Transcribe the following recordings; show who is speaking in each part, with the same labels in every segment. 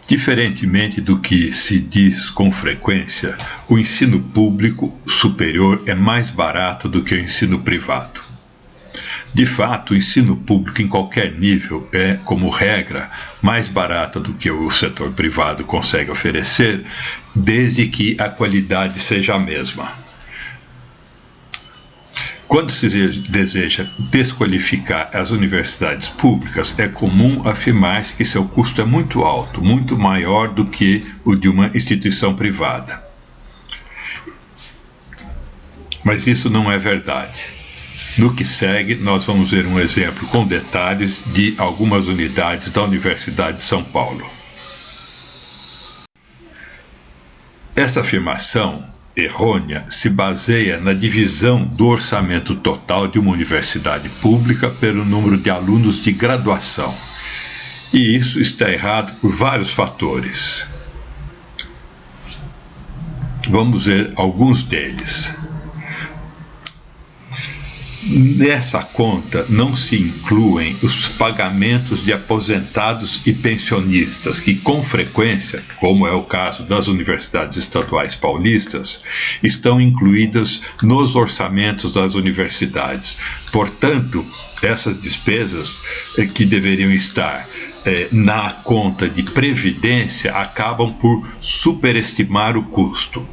Speaker 1: Diferentemente do que se diz com frequência, o ensino público superior é mais barato do que o ensino privado. De fato, o ensino público em qualquer nível é, como regra, mais barato do que o setor privado consegue oferecer, desde que a qualidade seja a mesma. Quando se deseja desqualificar as universidades públicas, é comum afirmar-se que seu custo é muito alto, muito maior do que o de uma instituição privada. Mas isso não é verdade. No que segue, nós vamos ver um exemplo com detalhes de algumas unidades da Universidade de São Paulo. Essa afirmação errônea se baseia na divisão do orçamento total de uma universidade pública pelo número de alunos de graduação. E isso está errado por vários fatores. Vamos ver alguns deles. Nessa conta não se incluem os pagamentos de aposentados e pensionistas, que com frequência, como é o caso das universidades estaduais paulistas, estão incluídas nos orçamentos das universidades. Portanto, essas despesas que deveriam estar na conta de previdência acabam por superestimar o custo.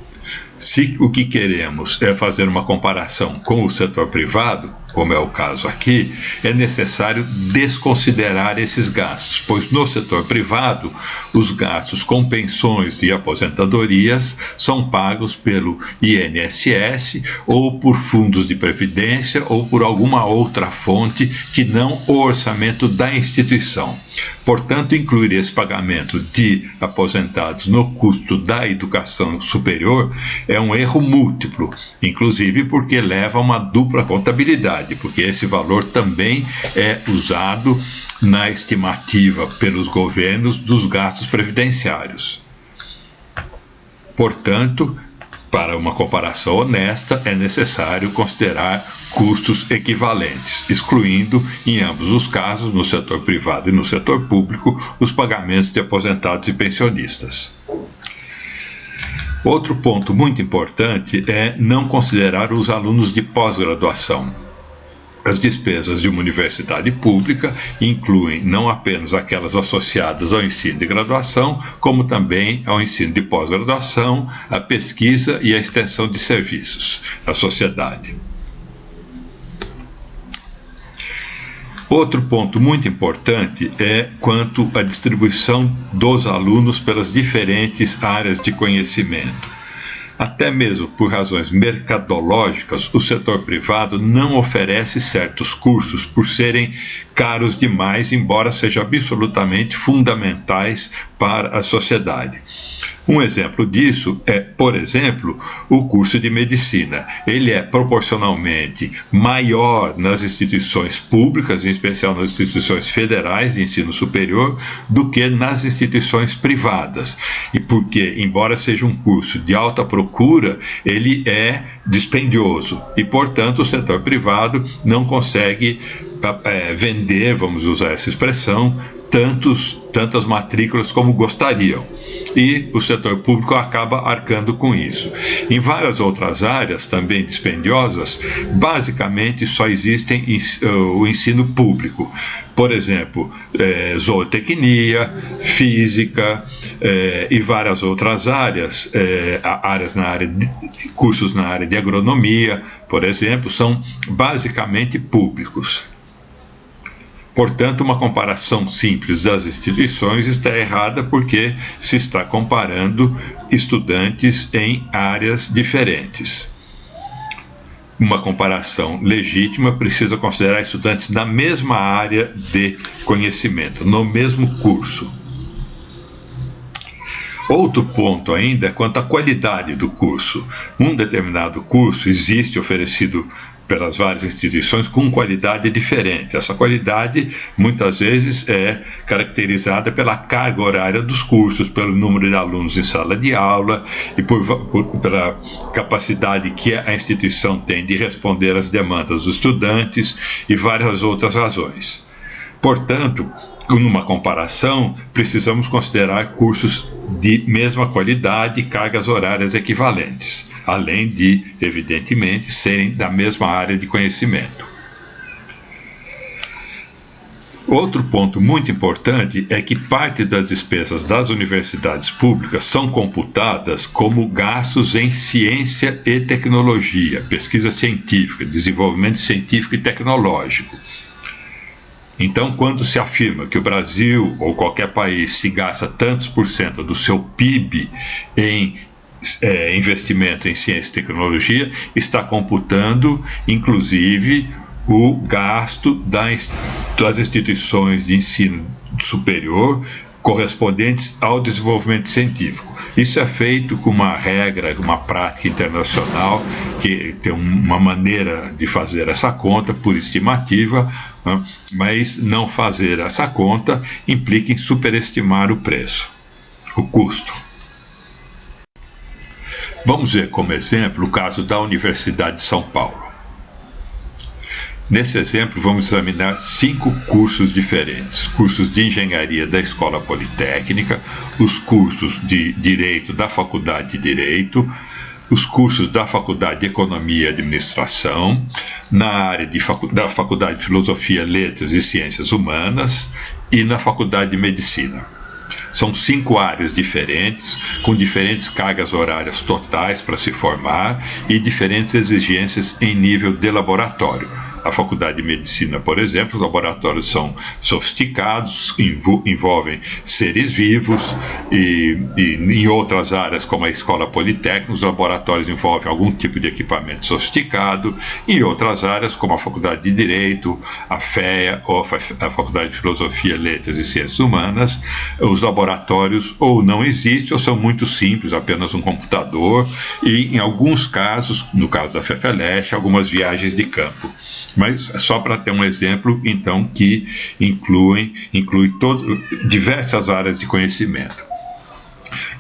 Speaker 1: Se o que queremos é fazer uma comparação com o setor privado, como é o caso aqui, é necessário desconsiderar esses gastos, pois no setor privado, os gastos com pensões e aposentadorias são pagos pelo INSS ou por fundos de previdência ou por alguma outra fonte que não o orçamento da instituição. Portanto, incluir esse pagamento de aposentados no custo da educação superior é um erro múltiplo, inclusive porque leva a uma dupla contabilidade, porque esse valor também é usado na estimativa pelos governos dos gastos previdenciários. Portanto, para uma comparação honesta, é necessário considerar custos equivalentes, excluindo, em ambos os casos, no setor privado e no setor público, os pagamentos de aposentados e pensionistas. Outro ponto muito importante é não considerar os alunos de pós-graduação. As despesas de uma universidade pública incluem não apenas aquelas associadas ao ensino de graduação, como também ao ensino de pós-graduação, à pesquisa e à extensão de serviços à sociedade. Outro ponto muito importante é quanto à distribuição dos alunos pelas diferentes áreas de conhecimento. Até mesmo por razões mercadológicas, o setor privado não oferece certos cursos por serem caros demais, embora sejam absolutamente fundamentais para a sociedade. Um exemplo disso é, por exemplo, o curso de medicina. Ele é proporcionalmente maior nas instituições públicas, em especial nas instituições federais de ensino superior, do que nas instituições privadas. E porque, embora seja um curso de alta procura, ele é dispendioso e, portanto, o setor privado não consegue vender, vamos usar essa expressão, tantas matrículas como gostariam, e o setor público acaba arcando com isso. Em várias outras áreas, também dispendiosas, basicamente só existem o ensino público. Por exemplo, zootecnia, física e várias outras áreas, cursos na área de agronomia, por exemplo, são basicamente públicos. Portanto, uma comparação simples das instituições está errada porque se está comparando estudantes em áreas diferentes. Uma comparação legítima precisa considerar estudantes da mesma área de conhecimento, no mesmo curso. Outro ponto ainda é quanto à qualidade do curso. Um determinado curso existe oferecido pelas várias instituições com qualidade diferente. Essa qualidade muitas vezes é caracterizada pela carga horária dos cursos, pelo número de alunos em sala de aula e pela capacidade que a instituição tem de responder às demandas dos estudantes e várias outras razões. Portanto, numa comparação, precisamos considerar cursos de mesma qualidade e cargas horárias equivalentes, além de, evidentemente, serem da mesma área de conhecimento. Outro ponto muito importante é que parte das despesas das universidades públicas são computadas como gastos em ciência e tecnologia, pesquisa científica, desenvolvimento científico e tecnológico. Então, quando se afirma que o Brasil ou qualquer país se gasta tantos por cento do seu PIB em investimento em ciência e tecnologia, está computando, inclusive, o gasto das instituições de ensino superior correspondentes ao desenvolvimento científico. Isso é feito com uma regra, uma prática internacional, que tem uma maneira de fazer essa conta por estimativa, né? Mas não fazer essa conta implica em superestimar o preço, o custo. Vamos ver como exemplo o caso da Universidade de São Paulo. Nesse exemplo, vamos examinar 5 cursos diferentes: cursos de engenharia da Escola Politécnica, os cursos de Direito da Faculdade de Direito, os cursos da Faculdade de Economia e Administração, na área da Faculdade de Filosofia, Letras e Ciências Humanas e na Faculdade de Medicina. São 5 áreas diferentes, com diferentes cargas horárias totais para se formar e diferentes exigências em nível de laboratório. A Faculdade de Medicina, por exemplo, os laboratórios são sofisticados, envolvem seres vivos, e em outras áreas, como a Escola Politécnica, os laboratórios envolvem algum tipo de equipamento sofisticado. Em outras áreas, como a Faculdade de Direito, a FEA, ou a Faculdade de Filosofia, Letras e Ciências Humanas, os laboratórios ou não existem ou são muito simples, apenas um computador, e em alguns casos, no caso da FEFELESH, algumas viagens de campo. Mas só para ter um exemplo, então, que inclui diversas áreas de conhecimento.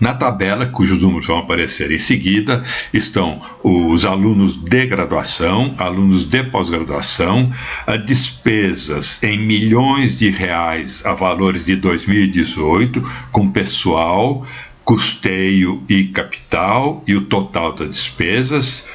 Speaker 1: Na tabela, cujos números vão aparecer em seguida, estão os alunos de graduação, alunos de pós-graduação, despesas em milhões de reais a valores de 2018, com pessoal, custeio e capital, e o total das despesas.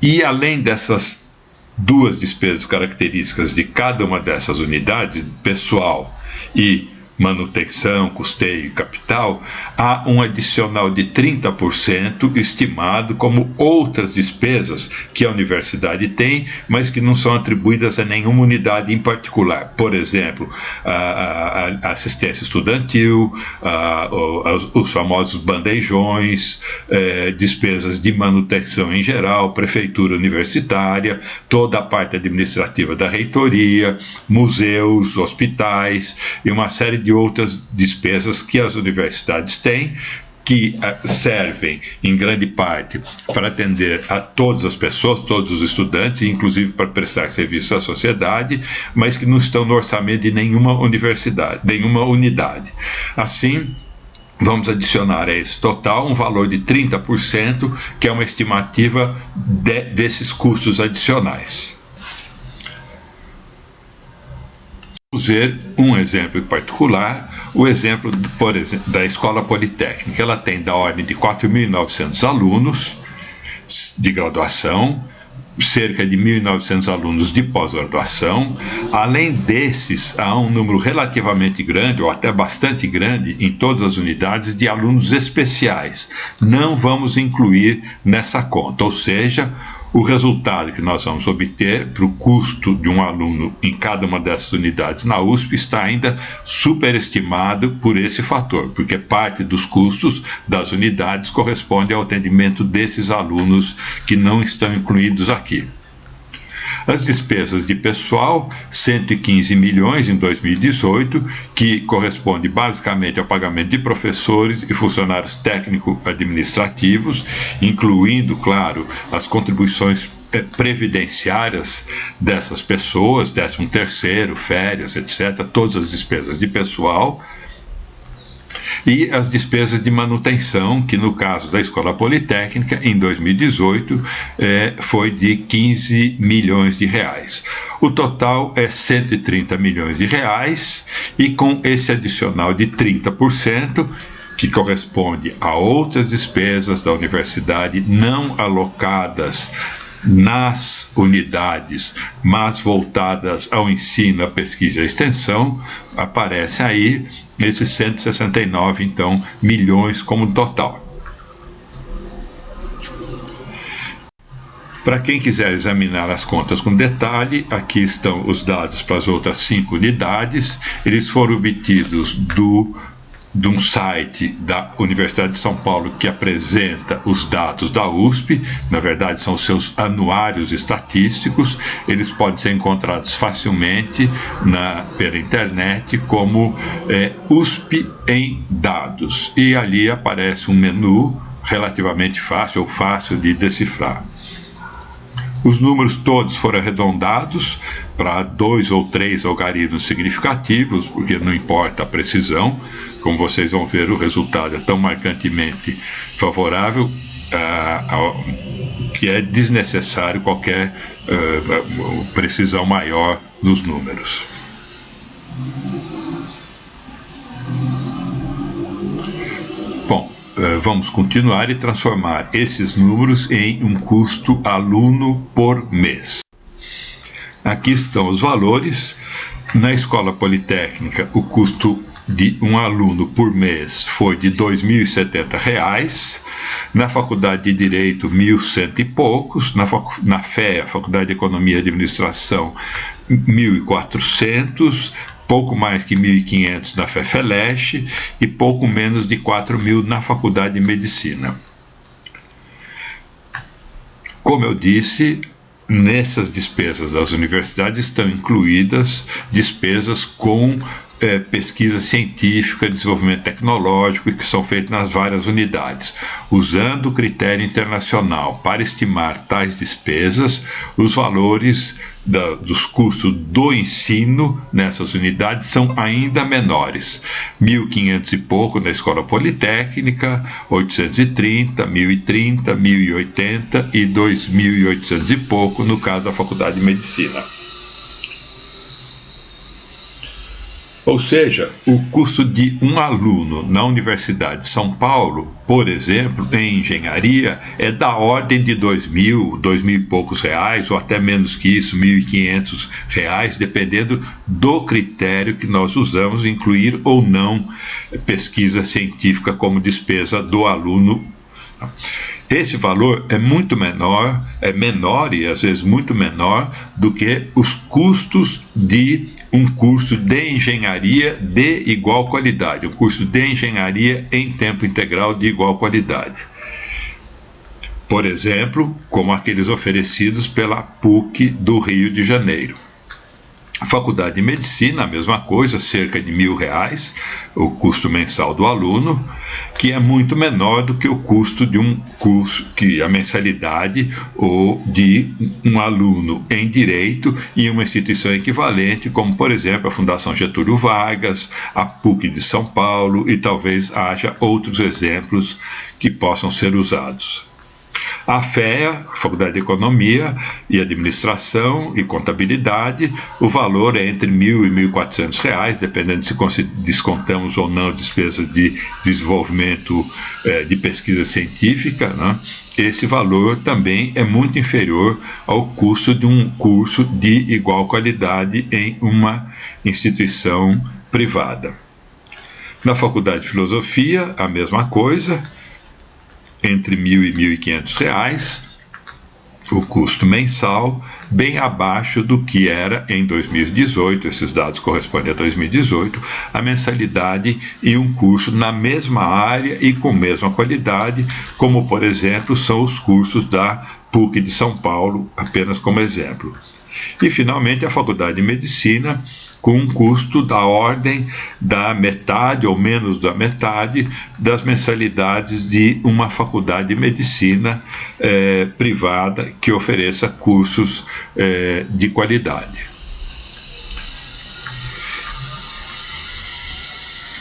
Speaker 1: E além dessas 2 despesas características de cada uma dessas unidades, pessoal e manutenção, custeio e capital, há um adicional de 30% estimado como outras despesas que a universidade tem, mas que não são atribuídas a nenhuma unidade em particular. Por exemplo, a assistência estudantil, os famosos bandejões, despesas de manutenção em geral, prefeitura universitária, toda a parte administrativa da reitoria, museus, hospitais e uma série de outras despesas que as universidades têm, que servem, em grande parte, para atender a todas as pessoas, todos os estudantes, inclusive para prestar serviço à sociedade, mas que não estão no orçamento de nenhuma universidade, nenhuma unidade. Assim, vamos adicionar a esse total um valor de 30%, que é uma estimativa desses custos adicionais. Vamos ver um exemplo em particular, o exemplo, por exemplo, da Escola Politécnica. Ela tem da ordem de 4.900 alunos de graduação, cerca de 1.900 alunos de pós-graduação. Além desses, há um número relativamente grande, ou até bastante grande, em todas as unidades, de alunos especiais. Não vamos incluir nessa conta, ou seja, o resultado que nós vamos obter para o custo de um aluno em cada uma dessas unidades na USP está ainda superestimado por esse fator, porque parte dos custos das unidades corresponde ao atendimento desses alunos que não estão incluídos aqui. As despesas de pessoal, 115 milhões em 2018, que corresponde basicamente ao pagamento de professores e funcionários técnico-administrativos, incluindo, claro, as contribuições previdenciárias dessas pessoas, 13º, férias, etc., todas as despesas de pessoal. e as despesas de manutenção, que no caso da Escola Politécnica, em 2018, foi de 15 milhões de reais. O total é 130 milhões de reais, e com esse adicional de 30%, que corresponde a outras despesas da universidade não alocadas nas unidades, mas voltadas ao ensino, à pesquisa e à extensão, aparece aí esses 169, então, milhões como total. Para quem quiser examinar as contas com detalhe, aqui estão os dados para as outras 5 unidades. Eles foram obtidos de um site da Universidade de São Paulo que apresenta os dados da USP, na verdade são seus anuários estatísticos. Eles podem ser encontrados facilmente pela internet como USP em dados, e ali aparece um menu relativamente fácil ou fácil de decifrar. Os números todos foram arredondados para 2 ou 3 algarismos significativos, porque não importa a precisão. Como vocês vão ver, o resultado é tão marcantemente favorável que é desnecessário qualquer precisão maior nos números. Bom, vamos continuar e transformar esses números em um custo aluno por mês. Aqui estão os valores. Na Escola Politécnica, o custo de um aluno por mês foi de R$ 2.070. Na Faculdade de Direito, 1.100 e poucos. Na FEA, Faculdade de Economia e Administração, 1.400. Pouco mais que 1.500 na FEFELESH e pouco menos de 4.000 na Faculdade de Medicina. Como eu disse, nessas despesas das universidades estão incluídas despesas com pesquisa científica, desenvolvimento tecnológico, que são feitas nas várias unidades. Usando o critério internacional para estimar tais despesas, os valores dos custos do ensino nessas unidades são ainda menores. 1.500 e pouco na Escola Politécnica, 830, 1.030, 1.080 e 2.800 e pouco no caso da Faculdade de Medicina. Ou seja, o custo de um aluno na Universidade de São Paulo, por exemplo, em engenharia, é da ordem de 2.000 e poucos reais, ou até menos que isso, 1.500 reais, dependendo do critério que nós usamos, incluir ou não pesquisa científica como despesa do aluno. Esse valor é muito menor, e às vezes muito menor do que os custos de um curso de engenharia de igual qualidade, um curso de engenharia em tempo integral de igual qualidade. Por exemplo, como aqueles oferecidos pela PUC do Rio de Janeiro. A Faculdade de Medicina, a mesma coisa, cerca de R$1.000, o custo mensal do aluno, que é muito menor do que o custo de um curso, que a mensalidade ou de um aluno em Direito em uma instituição equivalente, como, por exemplo, a Fundação Getúlio Vargas, a PUC de São Paulo, e talvez haja outros exemplos que possam ser usados. A FEA, Faculdade de Economia e Administração e Contabilidade, o valor é entre R$1.000 e R$1.400, dependendo se descontamos ou não despesas de desenvolvimento de pesquisa científica, né? Esse valor também é muito inferior ao custo de um curso de igual qualidade em uma instituição privada. Na Faculdade de Filosofia, a mesma coisa, entre R$1.000 e R$1.500, o custo mensal, bem abaixo do que era em 2018, esses dados correspondem a 2018, a mensalidade em um curso na mesma área e com mesma qualidade, como, por exemplo, são os cursos da PUC de São Paulo, apenas como exemplo. E, finalmente, a Faculdade de Medicina, com um custo da ordem da metade ou menos da metade das mensalidades de uma faculdade de medicina privada que ofereça cursos de qualidade.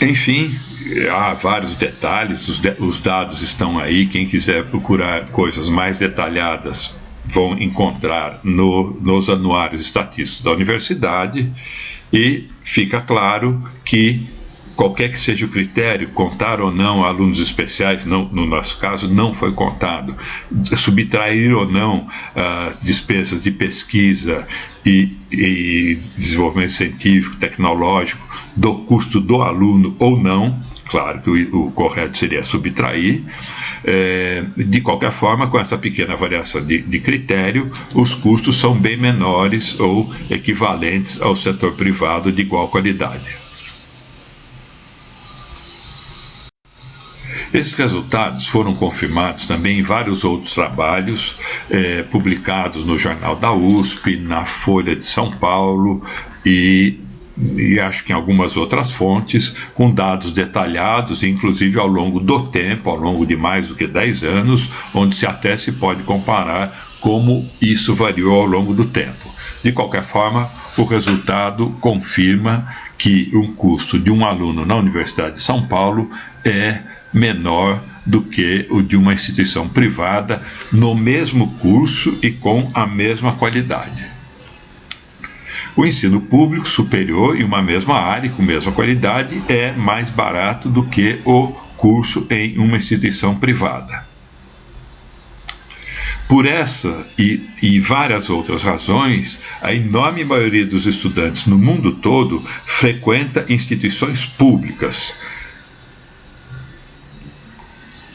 Speaker 1: Enfim, há vários detalhes, os dados estão aí, quem quiser procurar coisas mais detalhadas vão encontrar nos anuários estatísticos da universidade, e fica claro que qualquer que seja o critério, contar ou não alunos especiais, não, no nosso caso não foi contado, subtrair ou não as despesas de pesquisa e desenvolvimento científico, tecnológico, do custo do aluno ou não, claro que o correto seria subtrair. De qualquer forma, com essa pequena variação de critério, os custos são bem menores ou equivalentes ao setor privado de igual qualidade. Esses resultados foram confirmados também em vários outros trabalhos publicados no Jornal da USP, na Folha de São Paulo e acho que em algumas outras fontes, com dados detalhados, inclusive ao longo do tempo, ao longo de mais do que 10 anos, onde até se pode comparar como isso variou ao longo do tempo. De qualquer forma, o resultado confirma que um custo de um aluno na Universidade de São Paulo é menor do que o de uma instituição privada no mesmo curso e com a mesma qualidade. O ensino público superior em uma mesma área e com mesma qualidade é mais barato do que o curso em uma instituição privada. Por essa e várias outras razões, a enorme maioria dos estudantes no mundo todo frequenta instituições públicas.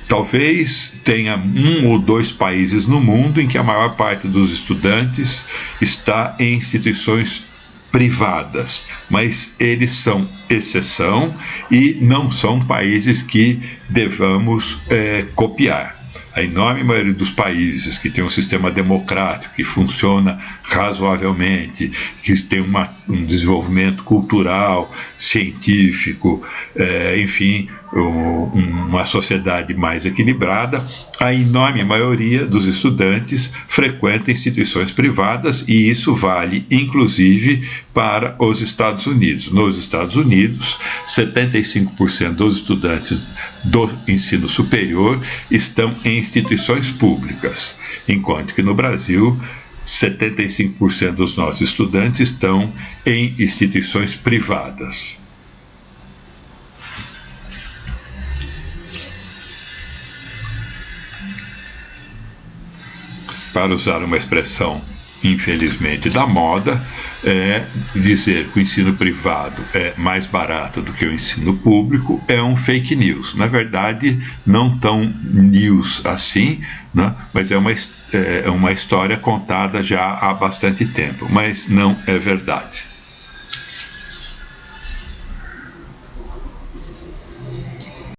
Speaker 1: Talvez tenha 1 ou 2 países no mundo em que a maior parte dos estudantes está em instituições privadas, mas eles são exceção e não são países que devamos copiar. A enorme maioria dos países que tem um sistema democrático, que funciona razoavelmente, que tem um desenvolvimento cultural, científico, enfim, uma sociedade mais equilibrada, a enorme maioria dos estudantes frequenta instituições privadas, e isso vale inclusive para os Estados Unidos. Nos Estados Unidos, 75% dos estudantes do ensino superior estão em instituições públicas, enquanto que no Brasil 75% dos nossos estudantes estão em instituições privadas. Para usar uma expressão, infelizmente, da moda, dizer que o ensino privado é mais barato do que o ensino público é um fake news. Na verdade, não tão news assim, né? Mas é uma história contada já há bastante tempo, mas não é verdade.